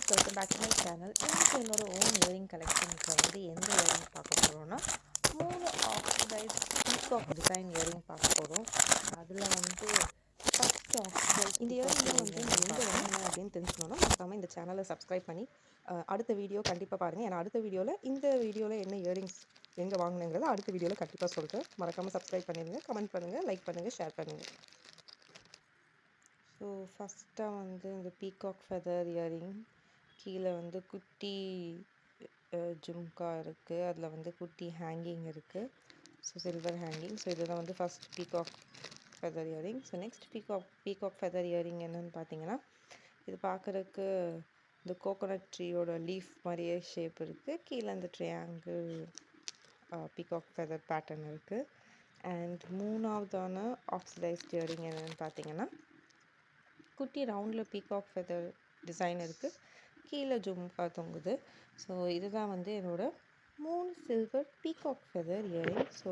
Friends, welcome back to my channel. இன்றைக்கி என்னோட own earring கலெக்ஷனுக்கு வந்து எந்த இயரிங் பார்க்க போகிறோன்னா 3 ஆக்சிடைஸ் பீகாக் டிசைன் இயரிங் பார்க்க போகிறோம். அதில் வந்து ஃபஸ்ட் ஆக்சிடைஸ் இந்த இயரிங்லாம் வந்து நான் எங்கே வாங்கினேன் அப்படின்னு தெரிஞ்சுக்கணுன்னா மறக்காமல் இந்த சேனலை சப்ஸ்கிரைப் பண்ணி அடுத்த வீடியோ கண்டிப்பாக பாருங்கள். ஏன்னா அடுத்த வீடியோவில் என்ன இயரிங்ஸ் எங்கே வாங்கினேங்கிறத அடுத்த வீடியோவில் கண்டிப்பாக சொல்கிறேன். மறக்காமல் சப்ஸ்கிரைப் பண்ணிடுங்க, கமெண்ட் பண்ணுங்கள், லைக் பண்ணுங்கள், ஷேர் பண்ணுங்கள். ஸோ ஃபஸ்ட்டாக வந்து இந்த பீகாக் ஃபெதர் இயரிங், கீழே வந்து குட்டி ஜும்கா இருக்குது, அதில் வந்து குட்டி ஹேங்கிங் இருக்குது. So silver hanging. ஸோ இதுதான் வந்து first peacock feather earring. So next peacock feather earring என்னென்னு பார்த்தீங்கன்னா, இது பார்க்குறதுக்கு இந்த கோகோனட் ட்ரீயோட லீஃப் மாதிரியே ஷேப் இருக்குது. கீழே இந்த ட்ரையாங்கிள் பீகாக் ஃபெதர் பேட்டர்ன் இருக்குது. அண்ட் மூணாவதான ஆக்சிடைஸ்ட் இயரிங் என்னென்னு பார்த்தீங்கன்னா, குட்டி ரவுண்டில் பீகாக் ஃபெதர் டிசைன் இருக்குது, கீழே ஜும்கா தொங்குது. ஸோ இதுதான் வந்து என்னோடய 3 silver peacock feather earring. So